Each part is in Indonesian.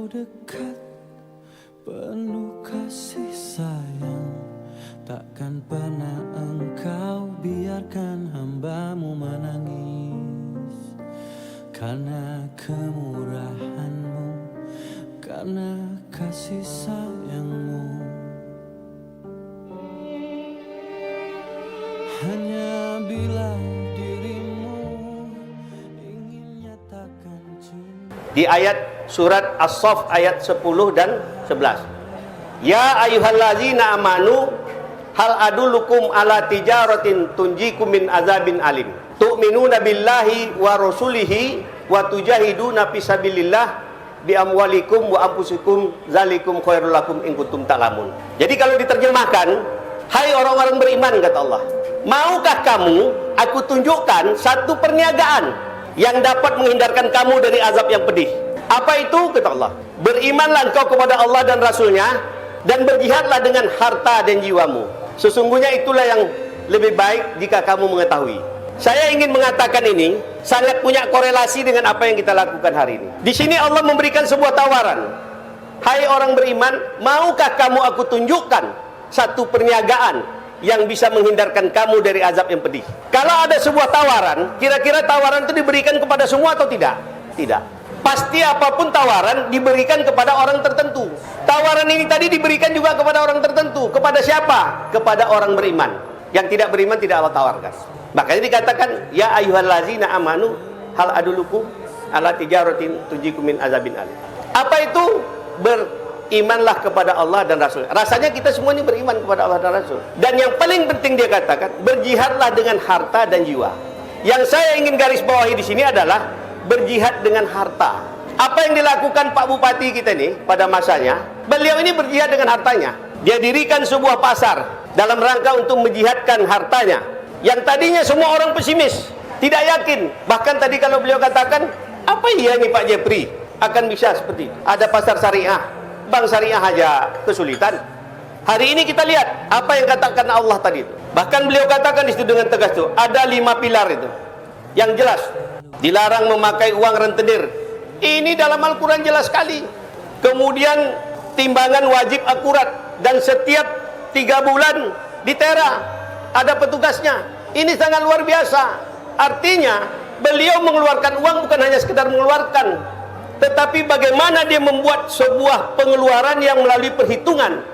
dekat, penuh kasih sayang. Takkan pernah engkau biarkan hamba-Mu menangis. Karena kemurahan-Mu, karena kasih sayang-Mu. Hanya bila dirimu ingin nyatakan cinta. Di ayat surat As-Saff ayat 10 dan 11. Ya ayyuhallazina amanu hal adullukum ala tijaratin tunjikum min azabin alim. Tu'minuna billahi wa rasulihi wa tujahiduna fisabilillah bi amwalikum wa anfusikum zalikum khairul lakum in kuntum ta'lamun. Jadi kalau diterjemahkan, hai orang-orang beriman, kata Allah, maukah kamu aku tunjukkan satu perniagaan yang dapat menghindarkan kamu dari azab yang pedih? Apa itu? Kata Allah, berimanlah engkau kepada Allah dan Rasulnya, dan berjihadlah dengan harta dan jiwamu. Sesungguhnya itulah yang lebih baik jika kamu mengetahui. Saya ingin mengatakan ini sangat punya korelasi dengan apa yang kita lakukan hari ini. Di sini Allah memberikan sebuah tawaran. Hai orang beriman, maukah kamu aku tunjukkan satu perniagaan yang bisa menghindarkan kamu dari azab yang pedih? Kalau ada sebuah tawaran, kira-kira tawaran itu diberikan kepada semua atau tidak? Tidak. Pasti apapun tawaran diberikan kepada orang tertentu. Tawaran ini tadi diberikan juga kepada orang tertentu. Kepada siapa? Kepada orang beriman. Yang tidak beriman tidak Allah tawarkan. Makanya dikatakan, ya ayyuhallazina amanu hal adullukum ala tijaratin tunjikum min azabin alim. Apa itu? Berimanlah kepada Allah dan Rasul. Rasanya kita semua ini beriman kepada Allah dan Rasul. Dan yang paling penting dia katakan, berjihadlah dengan harta dan jiwa. Yang saya ingin garis bawahi di sini adalah berjihad dengan harta. Apa yang dilakukan Pak Bupati kita ini pada masanya, beliau ini berjihad dengan hartanya. Dia dirikan sebuah pasar dalam rangka untuk menjihadkan hartanya. Yang tadinya semua orang pesimis, tidak yakin. Bahkan tadi kalau beliau katakan, apa iya nih Pak Jepri akan bisa seperti itu? Ada pasar syariah, bank syariah aja kesulitan. Hari ini kita lihat apa yang katakan Allah tadi itu. Bahkan beliau katakan di situ dengan tegas tuh, ada 5 pilar itu yang jelas. Dilarang memakai uang rentenir. Ini dalam Al-Quran jelas sekali. Kemudian timbangan wajib akurat, dan setiap 3 bulan ditera. Ada petugasnya. Ini sangat luar biasa. Artinya beliau mengeluarkan uang bukan hanya sekedar mengeluarkan, tetapi bagaimana dia membuat sebuah pengeluaran yang melalui perhitungan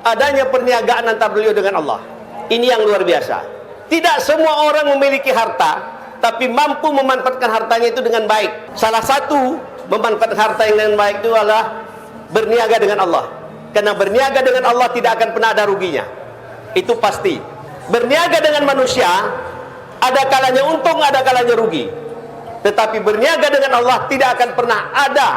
adanya perniagaan antara beliau dengan Allah. Ini yang luar biasa. Tidak semua orang memiliki harta, tapi mampu memanfaatkan hartanya itu dengan baik. Salah satu memanfaatkan harta yang dengan baik itu adalah berniaga dengan Allah. Karena berniaga dengan Allah tidak akan pernah ada ruginya. Itu pasti. Berniaga dengan manusia, ada kalanya untung, ada kalanya rugi. Tetapi berniaga dengan Allah tidak akan pernah ada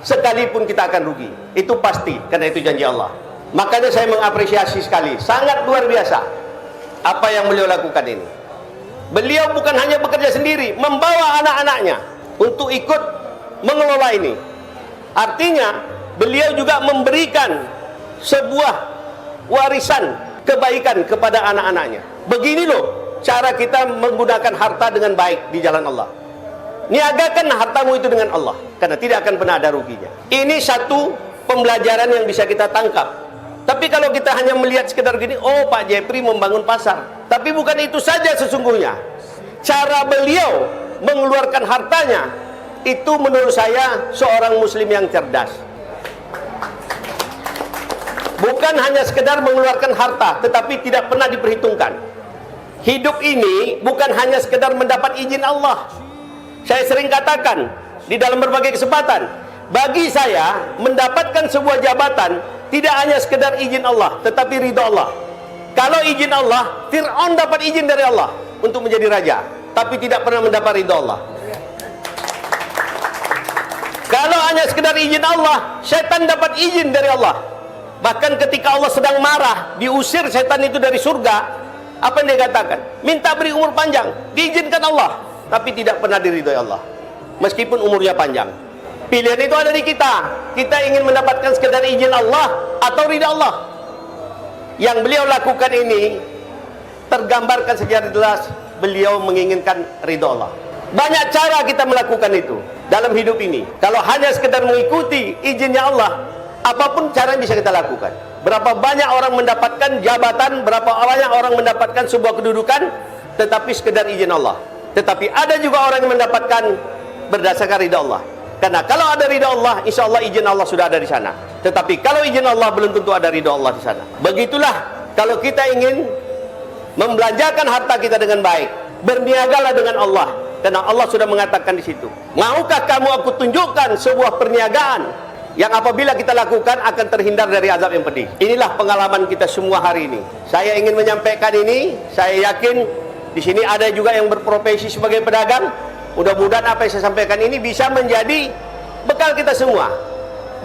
sekalipun kita akan rugi. Itu pasti, karena itu janji Allah. Makanya saya mengapresiasi sekali, sangat luar biasa apa yang beliau lakukan ini. Beliau bukan hanya bekerja sendiri, membawa anak-anaknya untuk ikut mengelola ini. Artinya beliau juga memberikan sebuah warisan kebaikan kepada anak-anaknya. Begini loh cara kita menggunakan harta dengan baik di jalan Allah. Niagakan hartamu itu dengan Allah, karena tidak akan pernah ada ruginya. Ini satu pembelajaran yang bisa kita tangkap. Tapi kalau kita hanya melihat sekedar gini, oh Pak Jepri membangun pasar. Tapi bukan itu saja sesungguhnya. Cara beliau mengeluarkan hartanya, itu menurut saya seorang muslim yang cerdas. Bukan hanya sekedar mengeluarkan harta, tetapi tidak pernah diperhitungkan. Hidup ini bukan hanya sekedar mendapat izin Allah. Saya sering katakan di dalam berbagai kesempatan, bagi saya mendapatkan sebuah jabatan tidak hanya sekedar izin Allah, tetapi ridha Allah. Kalau izin Allah, Fir'aun dapat izin dari Allah untuk menjadi raja, tapi tidak pernah mendapat ridha Allah. Kalau hanya sekedar izin Allah, setan dapat izin dari Allah. Bahkan ketika Allah sedang marah, diusir setan itu dari surga, apa yang dia katakan? Minta beri umur panjang, diizinkan Allah, tapi tidak pernah diridhoi Allah, meskipun umurnya panjang. Pilihan itu ada di kita. Kita ingin mendapatkan sekedar izin Allah atau ridha Allah. Yang beliau lakukan ini tergambarkan secara jelas, beliau menginginkan ridha Allah. Banyak cara kita melakukan itu. dalam hidup ini. Kalau hanya sekedar mengikuti izinnya Allah, apapun cara yang bisa kita lakukan. Berapa banyak orang mendapatkan jabatan, berapa banyak orang mendapatkan sebuah kedudukan, tetapi sekedar izin Allah. Tetapi ada juga orang yang mendapatkan berdasarkan ridha Allah. Karena kalau ada ridha Allah, insya Allah izin Allah sudah ada di sana. Tetapi kalau izin Allah, belum tentu ada ridha Allah di sana. Begitulah kalau kita ingin membelanjakan harta kita dengan baik, berniagalah dengan Allah. Karena Allah sudah mengatakan di situ, maukah kamu aku tunjukkan sebuah perniagaan yang apabila kita lakukan akan terhindar dari azab yang pedih. Inilah pengalaman kita semua hari ini. Saya ingin menyampaikan ini. Saya yakin di sini ada juga yang berprofesi sebagai pedagang. Mudah-mudahan apa yang saya sampaikan ini bisa menjadi bekal kita semua,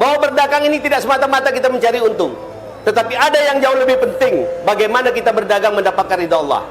bahwa berdagang ini tidak semata-mata kita mencari untung, tetapi ada yang jauh lebih penting, bagaimana kita berdagang mendapatkan ridha Allah.